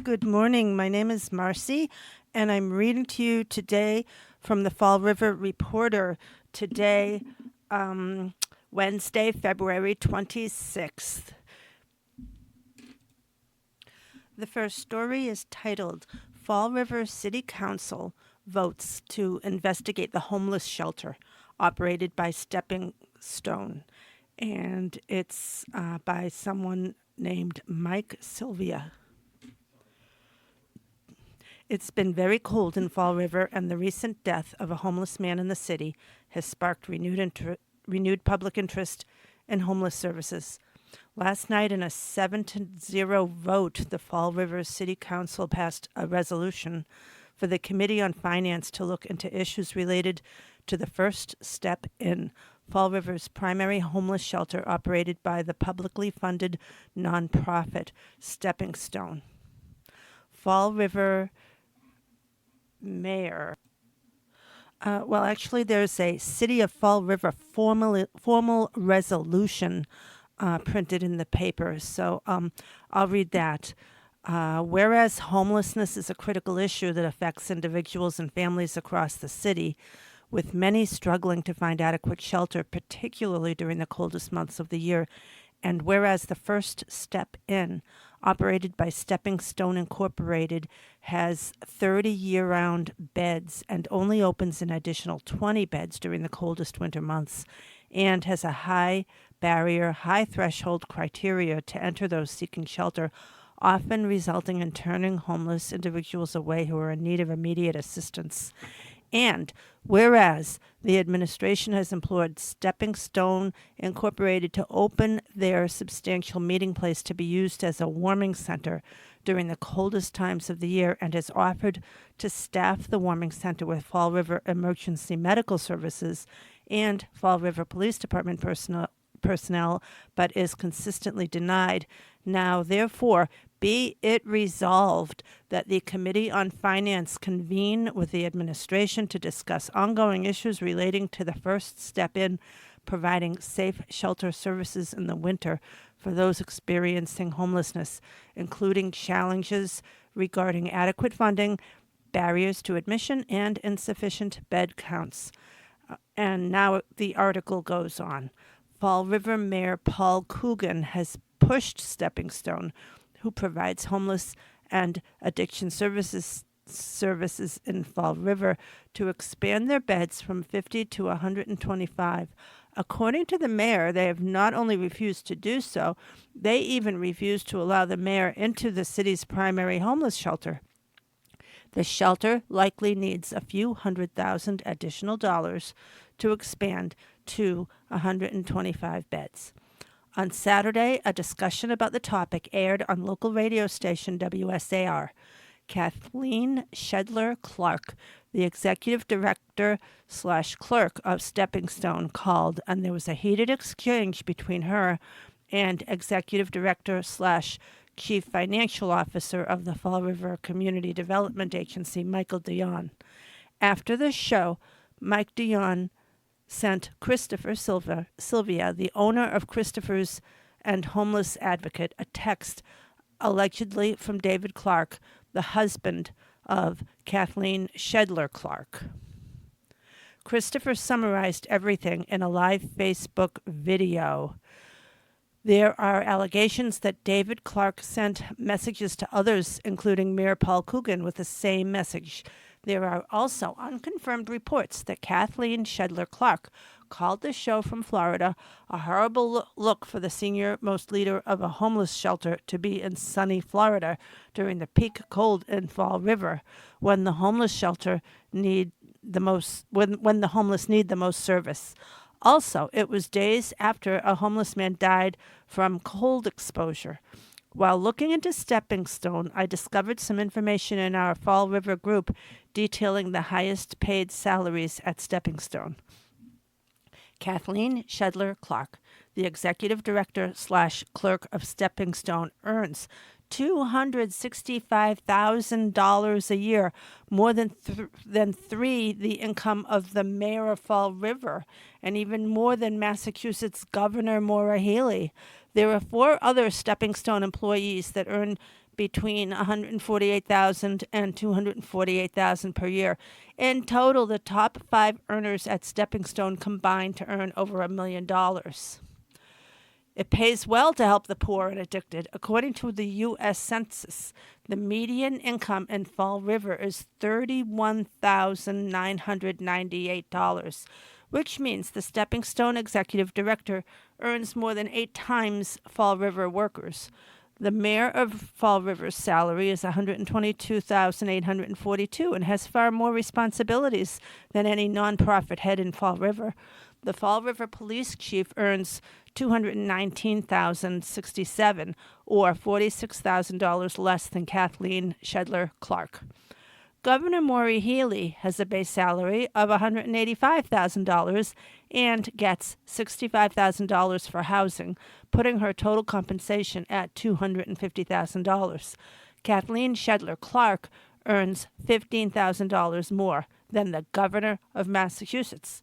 Good morning. My name is Marcy, and I'm reading to you today from the Fall River Reporter. Today, Wednesday, February 26th. The first story is titled Fall River City Council Votes to Investigate the Homeless Shelter Operated by Stepping Stone. And it's by someone named Mike Sylvia. It's been very cold in Fall River, and the recent death of a homeless man in the city has sparked renewed public interest in homeless services. Last night, in a 7-0 vote, the Fall River City Council passed a resolution for the Committee on Finance to look into issues related to the First Step In, Fall River's primary homeless shelter operated by the publicly funded nonprofit Stepping Stone. Fall River Mayor. Actually, there's a City of Fall River formal resolution printed in the paper, so I'll read that. Whereas homelessness is a critical issue that affects individuals and families across the city, with many struggling to find adequate shelter, particularly during the coldest months of the year, and whereas the First Step In, operated by Stepping Stone Incorporated, has 30 year-round beds and only opens an additional 20 beds during the coldest winter months, and has a high barrier, high threshold criteria to enter those seeking shelter, often resulting in turning homeless individuals away who are in need of immediate assistance. And whereas the administration has implored Stepping Stone Incorporated to open their substantial meeting place to be used as a warming center during the coldest times of the year, and has offered to staff the warming center with Fall River Emergency Medical Services and Fall River Police Department personnel, but is consistently denied. Now, therefore, be it resolved that the Committee on Finance convene with the administration to discuss ongoing issues relating to the First Step In, providing safe shelter services in the winter for those experiencing homelessness, including challenges regarding adequate funding, barriers to admission, and insufficient bed counts. And now the article goes on. Fall River Mayor Paul Coogan has pushed Stepping Stone, who provides homeless and addiction services in Fall River, to expand their beds from 50 to 125. According to the mayor, they have not only refused to do so, they even refused to allow the mayor into the city's primary homeless shelter. The shelter likely needs a few $100,000 additional dollars to expand to 125 beds. On Saturday, a discussion about the topic aired on local radio station WSAR. Kathleen Shedler Clark, the executive director / clerk of Stepping Stone, called, and there was a heated exchange between her and executive director / chief financial officer of the Fall River Community Development Agency, Michael Dion. After the show, Mike Dion sent Christopher Sylvia, the owner of Christopher's and homeless advocate, a text allegedly from David Clark, the husband of Kathleen Shedler Clark. Christopher summarized everything in a live Facebook video. There are allegations that David Clark sent messages to others, including Mayor Paul Coogan, with the same message. There are also unconfirmed reports that Kathleen Shedler Clark called the show from Florida a horrible look for the senior-most leader of a homeless shelter to be in sunny Florida during the peak cold in Fall River, when the homeless shelter need the most when the homeless need the most service. Also, it was days after a homeless man died from cold exposure. While looking into Stepping Stone, I discovered some information in our Fall River group detailing the highest paid salaries at Stepping Stone. Kathleen Shedler Clark, the executive director / clerk of Stepping Stone, earns $265,000 a year, more than three the income of the mayor of Fall River, and even more than Massachusetts Governor Maura Healey. There are 4 other Stepping Stone employees that earn between $148,000 and $248,000 per year. In total, the top 5 earners at Stepping Stone combined to earn over $1 million. It pays well to help the poor and addicted. According to the U.S. Census, the median income in Fall River is $31,998, which means the Stepping Stone executive director earns more than 8 times Fall River workers. The mayor of Fall River's salary is $122,842 and has far more responsibilities than any nonprofit head in Fall River. The Fall River police chief earns $219,067, or $46,000 less than Kathleen Shedler Clark. Governor Mauree Healey has a base salary of $185,000 and gets $65,000 for housing, putting her total compensation at $250,000. Kathleen Shedler Clark earns $15,000 more than the governor of Massachusetts.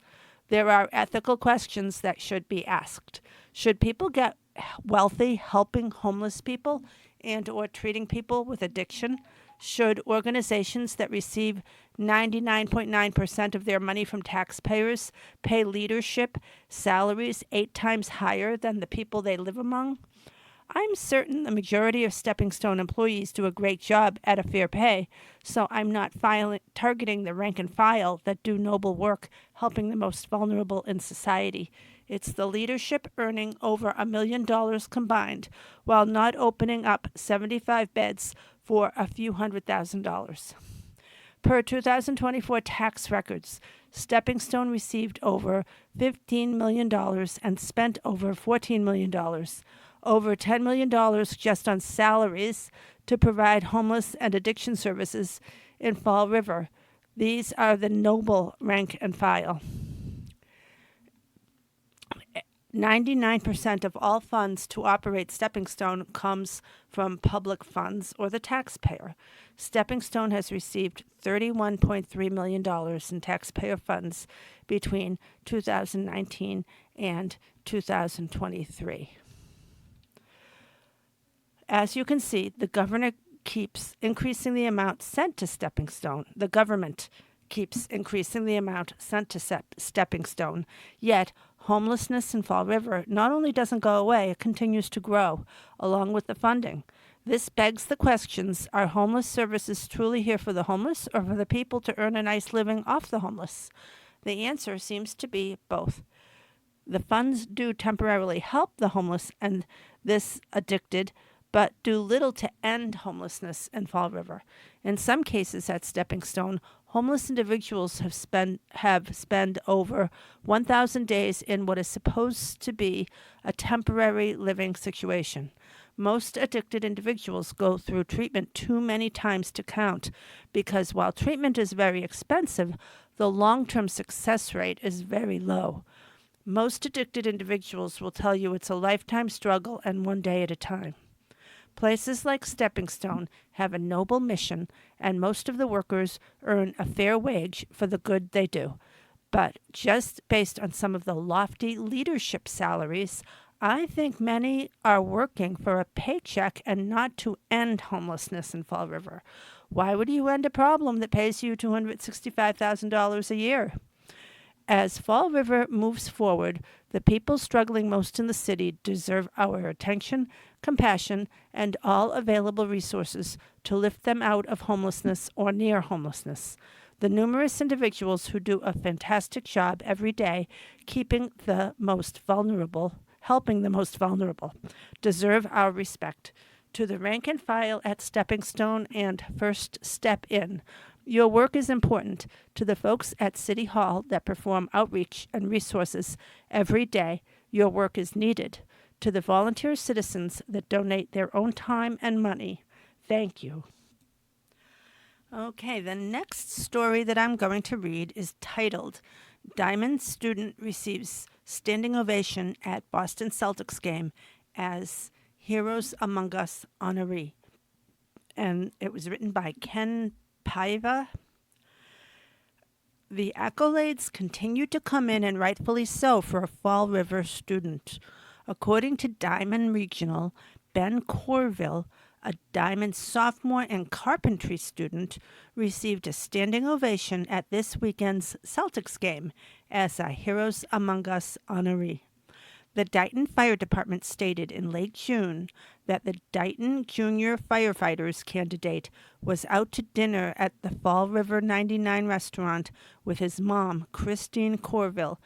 There are ethical questions that should be asked. Should people get wealthy helping homeless people and or treating people with addiction? Should organizations that receive 99.9% of their money from taxpayers pay leadership salaries 8 times higher than the people they live among? I'm certain the majority of Stepping Stone employees do a great job at a fair pay, so I'm not targeting the rank and file that do noble work helping the most vulnerable in society. It's the leadership earning over $1 million combined while not opening up 75 beds for a few $100,000. Per 2024 tax records, Stepping Stone received over $15 million and spent over $14 million. Over $10 million just on salaries to provide homeless and addiction services in Fall River. These are the noble rank and file. 99% of all funds to operate Stepping Stone comes from public funds or the taxpayer. Stepping Stone has received $31.3 million in taxpayer funds between 2019 and 2023. As you can see, the governor keeps increasing the amount sent to Stepping Stone. The government keeps increasing the amount sent to Stepping Stone. Yet, homelessness in Fall River not only doesn't go away, it continues to grow, along with the funding. This begs the questions, are homeless services truly here for the homeless or for the people to earn a nice living off the homeless? The answer seems to be both. The funds do temporarily help the homeless and this addicted, but do little to end homelessness in Fall River. In some cases at Stepping Stone, homeless individuals have spent over 1,000 days in what is supposed to be a temporary living situation. Most addicted individuals go through treatment too many times to count because while treatment is very expensive, the long-term success rate is very low. Most addicted individuals will tell you it's a lifetime struggle and one day at a time. Places like Stepping Stone have a noble mission, and most of the workers earn a fair wage for the good they do. But just based on some of the lofty leadership salaries, I think many are working for a paycheck and not to end homelessness in Fall River. Why would you end a problem that pays you $265,000 a year? As Fall River moves forward, the people struggling most in the city deserve our attention, compassion, and all available resources to lift them out of homelessness or near homelessness. The numerous individuals who do a fantastic job every day helping the most vulnerable, deserve our respect. To the rank and file at Stepping Stone and First Step In, your work is important. To the folks at City Hall that perform outreach and resources every day, your work is needed. To the volunteer citizens that donate their own time and money, thank you. Okay, the next story that I'm going to read is titled, Diamond Student Receives Standing Ovation at Boston Celtics Game as Heroes Among Us honoree. And it was written by Ken Paiva. The accolades continue to come in, and rightfully so, for a Fall River student. According to Diamond Regional, Ben Corville, a Diamond sophomore and carpentry student, received a standing ovation at this weekend's Celtics game as a Heroes Among Us honoree. The Dighton Fire Department stated in late June that the Dighton Junior Firefighters candidate was out to dinner at the Fall River 99 restaurant with his mom, Christine Corville,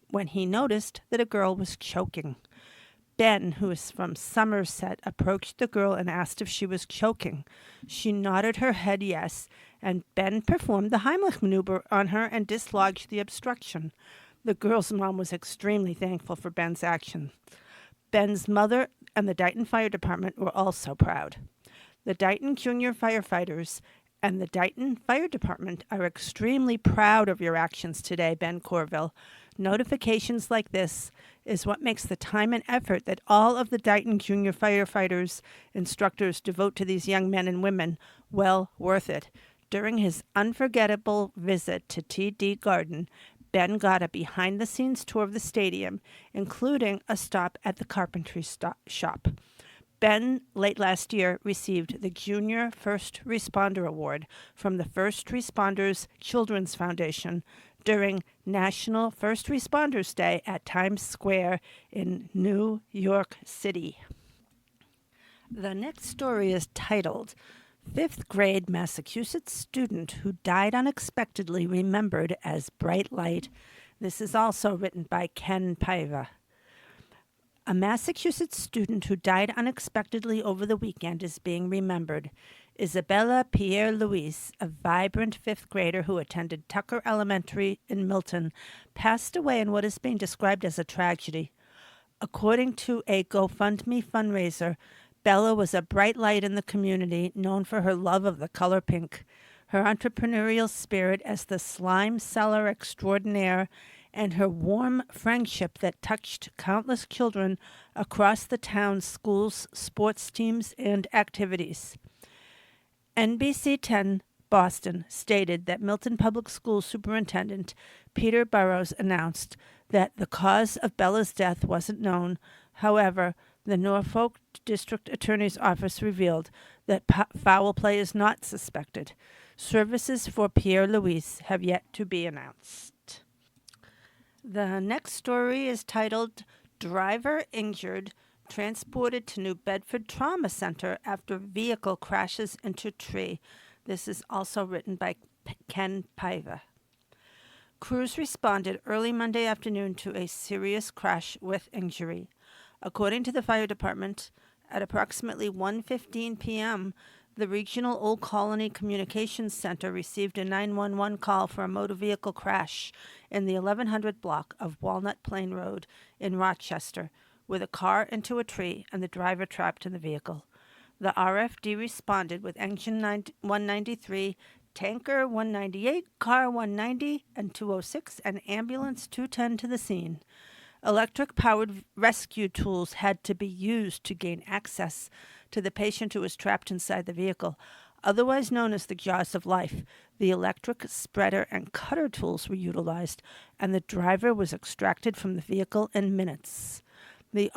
when he noticed that a girl was choking. Ben, who is from Somerset, approached the girl and asked if she was choking. She nodded her head yes, and Ben performed the Heimlich maneuver on her and dislodged the obstruction. The girl's mom was extremely thankful for Ben's action. Ben's mother and the Dighton Fire Department were also proud. The Dighton Junior Firefighters and the Dighton Fire Department are extremely proud of your actions today, Ben Corville. Notifications like this is what makes the time and effort that all of the Dighton Junior Firefighters instructors devote to these young men and women well worth it. During his unforgettable visit to TD Garden, Ben got a behind-the-scenes tour of the stadium, including a stop at the carpentry shop. Ben, late last year, received the Junior First Responder Award from the First Responders Children's Foundation during National First Responders Day at Times Square in New York City. The next story is titled, Fifth grade Massachusetts student who died unexpectedly remembered as bright light. This is also written by Ken Paiva. A Massachusetts student who died unexpectedly over the weekend is being remembered. Isabella Pierre-Louise, a vibrant fifth grader who attended Tucker Elementary in Milton, passed away in what is being described as a tragedy. According to a GoFundMe fundraiser, Bella was a bright light in the community, known for her love of the color pink, her entrepreneurial spirit as the slime seller extraordinaire, and her warm friendship that touched countless children across the town's schools, sports teams, and activities. NBC 10 Boston stated that Milton Public School Superintendent Peter Burrows announced that the cause of Bella's death wasn't known. However, the Norfolk District Attorney's Office revealed that foul play is not suspected. Services for Pierre-Louise have yet to be announced. The next story is titled, Driver Injured, Transported to New Bedford Trauma Center After Vehicle Crashes into Tree. This is also written by Ken Paiva. Crews responded early Monday afternoon to a serious crash with injury. According to the fire department, at approximately 1:15 p.m., the Regional Old Colony Communications Center received a 911 call for a motor vehicle crash in the 1100 block of Walnut Plain Road in Rochester, with a car into a tree and the driver trapped in the vehicle. The RFD responded with engine 193, tanker 198, car 190 and 206, and ambulance 210 to the scene. Electric-powered rescue tools had to be used to gain access to the patient who was trapped inside the vehicle. Otherwise known as the jaws of life, the electric spreader and cutter tools were utilized, and the driver was extracted from the vehicle in minutes. The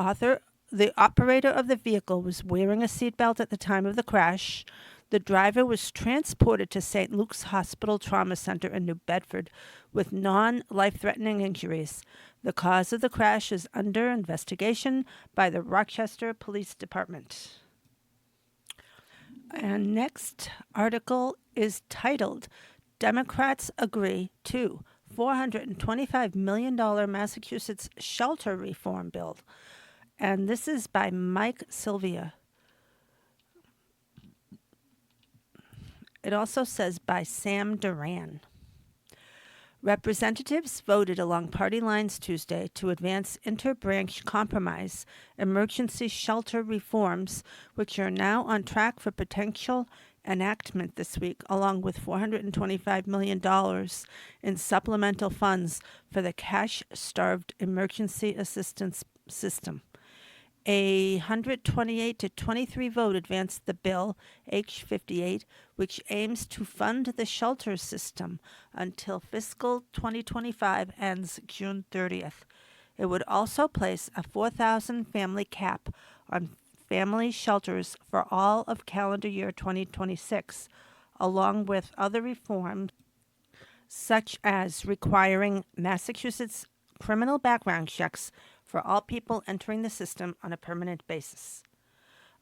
operator of the vehicle was wearing a seatbelt at the time of the crash. The driver was transported to St. Luke's Hospital Trauma Center in New Bedford with non-life-threatening injuries. The cause of the crash is under investigation by the Rochester Police Department. And next article is titled, Democrats Agree to $425 million Massachusetts Shelter Reform Bill. And this is by Mike Sylvia. It also says by Sam Duran. Representatives voted along party lines Tuesday to advance interbranch compromise emergency shelter reforms, which are now on track for potential enactment this week, along with $425 million in supplemental funds for the cash-starved emergency assistance system. A 128 to 23 vote advanced the bill, H58, which aims to fund the shelter system until fiscal 2025 ends June 30th. It would also place a 4,000 family cap on family shelters for all of calendar year 2026, along with other reforms such as requiring Massachusetts criminal background checks for all people entering the system on a permanent basis.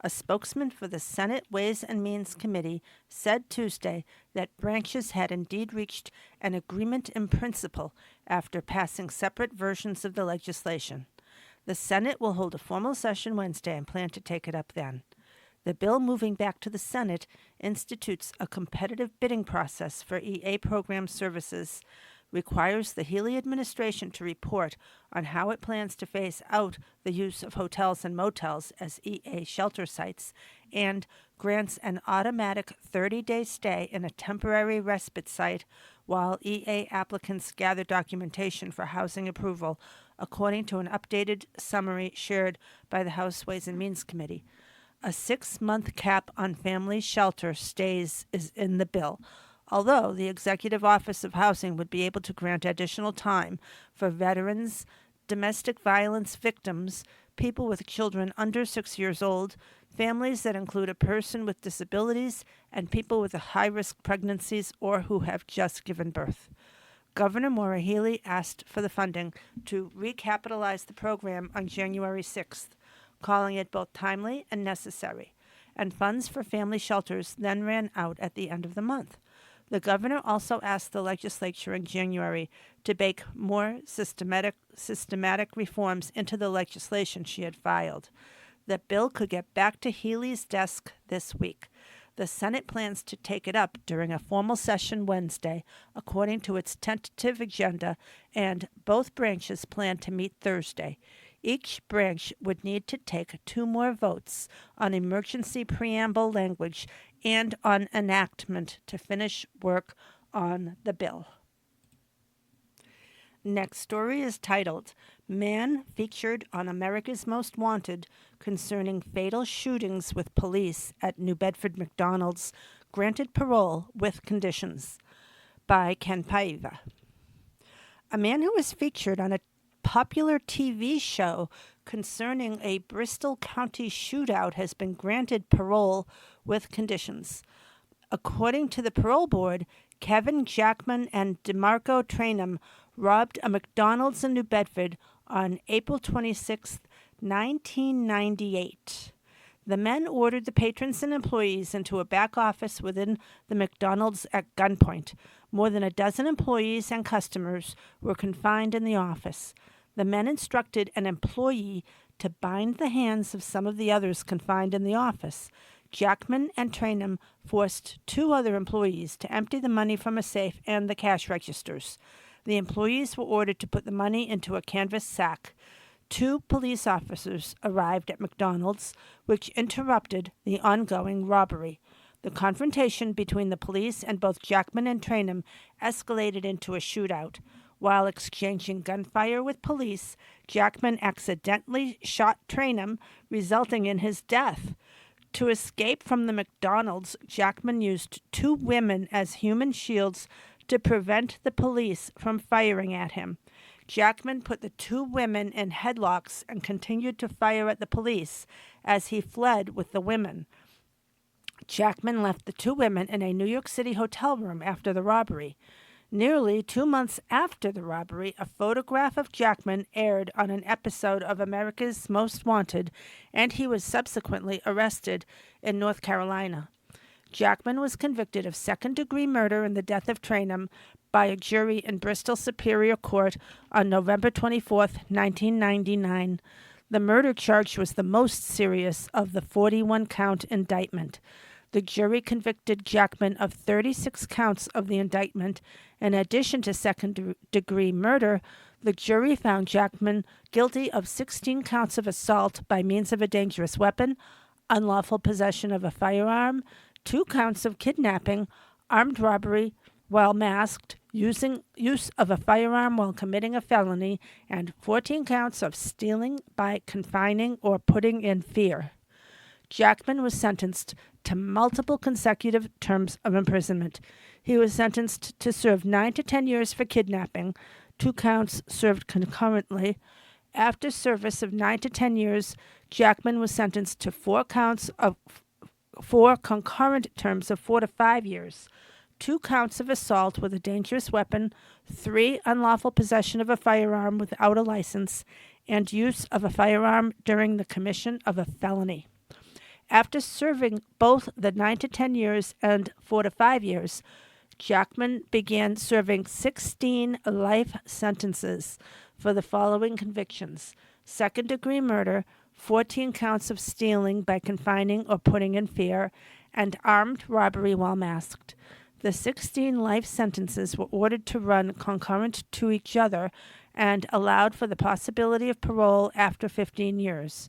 A spokesman for the Senate Ways and Means Committee said Tuesday that branches had indeed reached an agreement in principle after passing separate versions of the legislation. The Senate will hold a formal session Wednesday and plan to take it up then. The bill moving back to the Senate institutes a competitive bidding process for EA program services, requires the Healey administration to report on how it plans to phase out the use of hotels and motels as EA shelter sites, and grants an automatic 30-day stay in a temporary respite site while EA applicants gather documentation for housing approval, according to an updated summary shared by the House Ways and Means Committee. A 6-month cap on family shelter stays is in the bill, although the Executive Office of Housing would be able to grant additional time for veterans, domestic violence victims, people with children under 6 years old, families that include a person with disabilities, and people with high-risk pregnancies or who have just given birth. Governor Maura Healey asked for the funding to recapitalize the program on January 6th, calling it both timely and necessary, and funds for family shelters then ran out at the end of the month. The governor also asked the legislature in January to bake more systematic reforms into the legislation she had filed. The bill could get back to Healey's desk this week. The Senate plans to take it up during a formal session Wednesday, according to its tentative agenda, and both branches plan to meet Thursday. Each branch would need to take 2 more votes on emergency preamble language and on enactment to finish work on the bill. Next story is titled, Man Featured on America's Most Wanted Concerning Fatal Shootings with Police at New Bedford McDonald's Granted Parole with Conditions, by Ken Paiva. A man who was featured on a popular TV show concerning a Bristol County shootout has been granted parole with conditions. According to the parole board, Kevin Jackman and DeMarco Trainum robbed a McDonald's in New Bedford on April 26, 1998. The men ordered the patrons and employees into a back office within the McDonald's at gunpoint. More than a dozen employees and customers were confined in the office. The men instructed an employee to bind the hands of some of the others confined in the office. Jackman and Trainum forced 2 other employees to empty the money from a safe and the cash registers. The employees were ordered to put the money into a canvas sack. 2 police officers arrived at McDonald's, which interrupted the ongoing robbery. The confrontation between the police and both Jackman and Trainum escalated into a shootout. While exchanging gunfire with police, Jackman accidentally shot Trainum, resulting in his death. To escape from the McDonald's, Jackman used 2 women as human shields to prevent the police from firing at him. Jackman put the 2 women in headlocks and continued to fire at the police as he fled with the women. Jackman left the 2 women in a New York City hotel room after the robbery. Nearly 2 months after the robbery, a photograph of Jackman aired on an episode of America's Most Wanted, and he was subsequently arrested in North Carolina. Jackman was convicted of second-degree murder in the death of Trainum by a jury in Bristol Superior Court on November 24, 1999. The murder charge was the most serious of the 41-count indictment. The jury convicted Jackman of 36 counts of the indictment. In addition to second-degree murder, the jury found Jackman guilty of 16 counts of assault by means of a dangerous weapon, unlawful possession of a firearm, 2 counts of kidnapping, armed robbery while masked, use of a firearm while committing a felony, and 14 counts of stealing by confining or putting in fear. Jackman was sentenced to multiple consecutive terms of imprisonment. He was sentenced to serve 9 to 10 years for kidnapping, 2 counts served concurrently, After service of 9 to 10 years, Jackman was sentenced to 4 concurrent terms of 4 to 5 years, 2 counts of assault with a dangerous weapon, 3 unlawful possession of a firearm without a license, and use of a firearm during the commission of a felony. After serving both the 9 to 10 years and 4 to 5 years, Jackman began serving 16 life sentences for the following convictions: second-degree murder, 14 counts of stealing by confining or putting in fear, and armed robbery while masked. The 16 life sentences were ordered to run concurrent to each other and allowed for the possibility of parole after 15 years.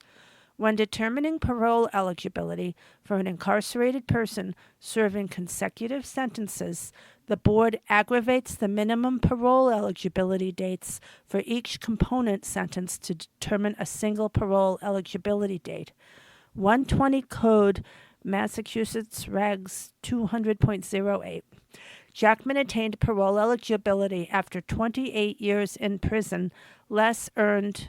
When determining parole eligibility for an incarcerated person serving consecutive sentences, the board aggravates the minimum parole eligibility dates for each component sentence to determine a single parole eligibility date. 120 Code Massachusetts Regs 200.08. Jackman attained parole eligibility after 28 years in prison, less earned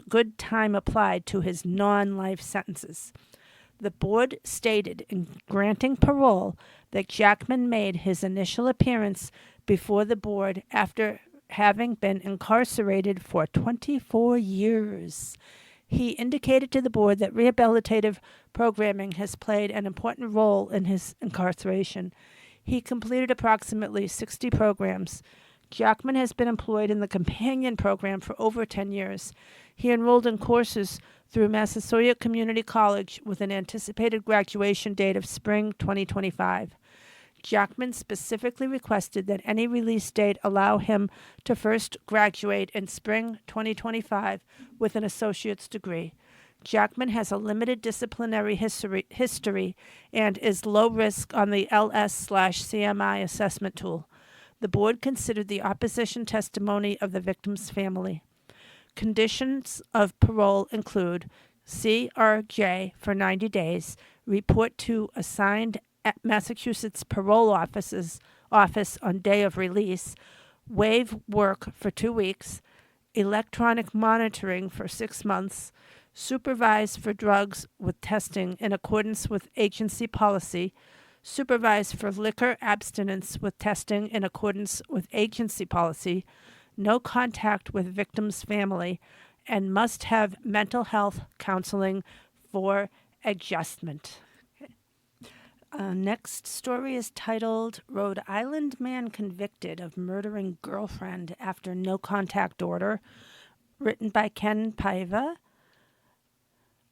good time applied to his non-life sentences. The board stated in granting parole that Jackman made his initial appearance before the board after having been incarcerated for 24 years. He indicated to the board that rehabilitative programming has played an important role in his incarceration. He completed approximately 60 programs. Jackman has been employed in the companion program for over 10 years. He enrolled in courses through Massasoit Community College with an anticipated graduation date of spring 2025. Jackman specifically requested that any release date allow him to first graduate in spring 2025 with an associate's degree. Jackman has a limited disciplinary history and is low risk on the LS/CMI assessment tool. The board considered the opposition testimony of the victim's family. Conditions of parole include CRJ for 90 days, report to assigned Massachusetts Parole Office on day of release, waive work for 2 weeks, electronic monitoring for 6 months, supervise for drugs with testing in accordance with agency policy, supervise for liquor abstinence with testing in accordance with agency policy, no contact with victim's family, and must have mental health counseling for adjustment. Next story is titled Rhode Island Man Convicted of Murdering Girlfriend After No Contact Order, written by Ken Paiva.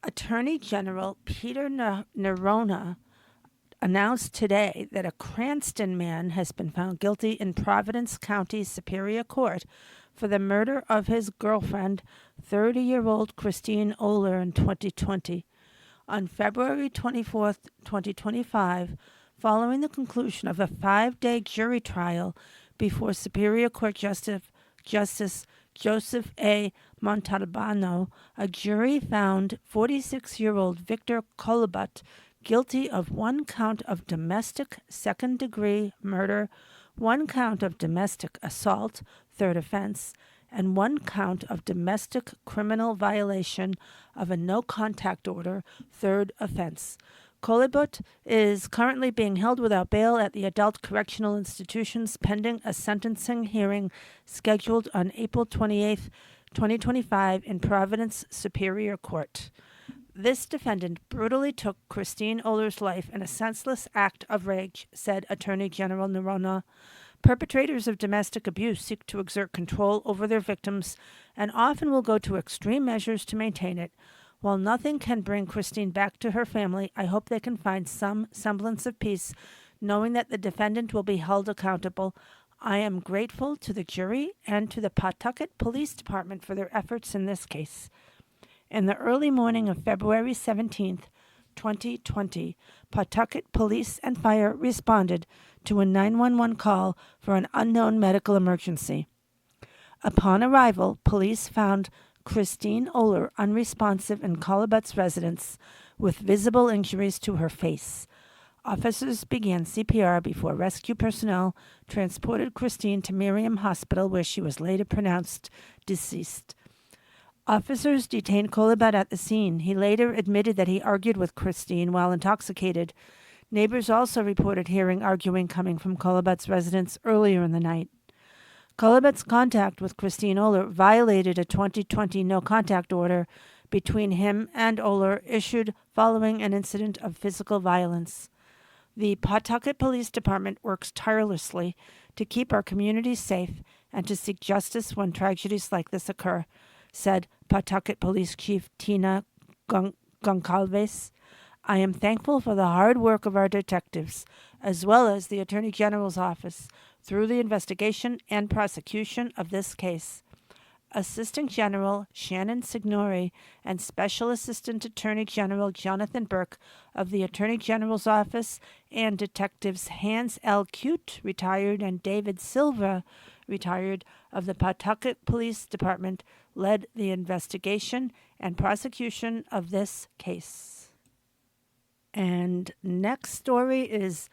Attorney General Peter Nerona announced today that a Cranston man has been found guilty in Providence County Superior Court for the murder of his girlfriend, 30-year-old Christine Oler, in 2020. On February 24, 2025, following the conclusion of a 5-day jury trial before Superior Court Justice Joseph A. Montalbano, a jury found 46-year-old Victor Colabut guilty of 1 count of domestic second-degree murder, 1 count of domestic assault, third offense, and 1 count of domestic criminal violation of a no-contact order, third offense. Colabut is currently being held without bail at the adult correctional institutions pending a sentencing hearing scheduled on April 28, 2025 in Providence Superior Court. This defendant brutally took Christine Oler's life in a senseless act of rage, said Attorney General Nerona. Perpetrators of domestic abuse seek to exert control over their victims and often will go to extreme measures to maintain it. While nothing can bring Christine back to her family, I hope they can find some semblance of peace, knowing that the defendant will be held accountable. I am grateful to the jury and to the Pawtucket Police Department for their efforts in this case. In the early morning of February 17, 2020, Pawtucket Police and Fire responded to a 911 call for an unknown medical emergency. Upon arrival, police found Christine Oler unresponsive in Colabut's residence with visible injuries to her face. Officers began CPR before rescue personnel transported Christine to Miriam Hospital, where she was later pronounced deceased. Officers detained Kolibat at the scene. He later admitted that he argued with Christine while intoxicated. Neighbors also reported hearing arguing coming from Kolibat's residence earlier in the night. Kolibat's contact with Christine Oler violated a 2020 no-contact order between him and Oler issued following an incident of physical violence. The Pawtucket Police Department works tirelessly to keep our communities safe and to seek justice when tragedies like this occur, said Pawtucket Police Chief Tina Goncalves. I am thankful for the hard work of our detectives, as well as the Attorney General's office, through the investigation and prosecution of this case. Assistant General Shannon Signori and Special Assistant Attorney General Jonathan Burke of the Attorney General's Office and Detectives Hans L. Cute, retired, and David Silva, retired, of the Pawtucket Police Department led the investigation and prosecution of this case. And next story is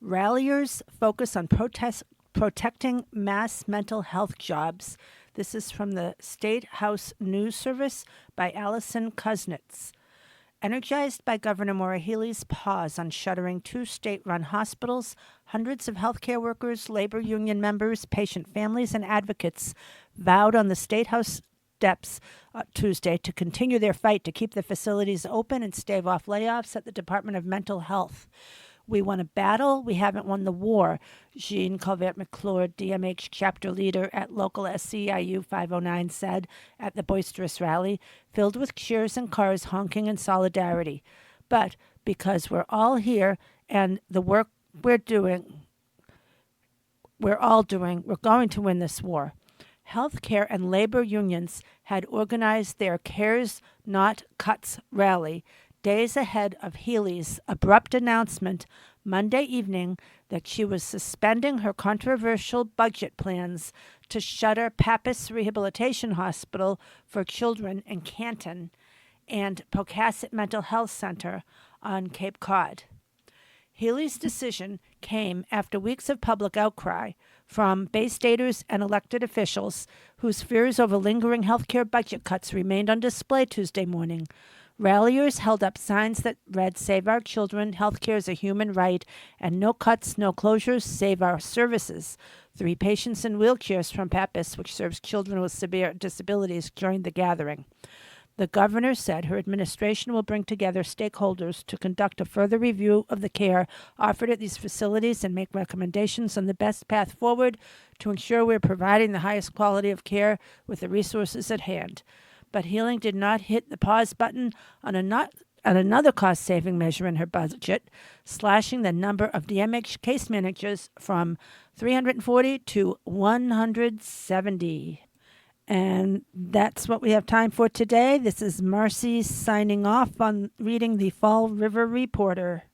Ralliers focus on protecting mass mental health jobs. This is from the State House News Service by Allison Kuznets. Energized by Governor Maura Healey's pause on shuttering 2 state-run hospitals, hundreds of healthcare workers, labor union members, patient families, and advocates vowed on the State House steps Tuesday to continue their fight to keep the facilities open and stave off layoffs at the Department of Mental Health. We won a battle. We haven't won the war, Jean Colvert McClure, DMH chapter leader at local SCIU 509, said at the boisterous rally, filled with cheers and cars honking in solidarity. But because we're all here and the work we're going to win this war. Healthcare and labor unions had organized their Cares Not Cuts rally days ahead of Healey's abrupt announcement Monday evening that she was suspending her controversial budget plans to shutter Pappas Rehabilitation Hospital for Children in Canton and Pocasset Mental Health Center on Cape Cod. Healey's decision came after weeks of public outcry from Bay Staters and elected officials whose fears over lingering healthcare budget cuts remained on display Tuesday morning. Ralliers held up signs that read, "Save our children, healthcare is a human right," and "No cuts, no closures, save our services." 3 patients in wheelchairs from Pappas, which serves children with severe disabilities, joined the gathering. The governor said her administration will bring together stakeholders to conduct a further review of the care offered at these facilities and make recommendations on the best path forward to ensure we're providing the highest quality of care with the resources at hand. But Healing did not hit the pause button on another cost-saving measure in her budget, slashing the number of DMH case managers from 340 to 170. And that's what we have time for today. This is Marcy signing off on reading the Fall River Reporter.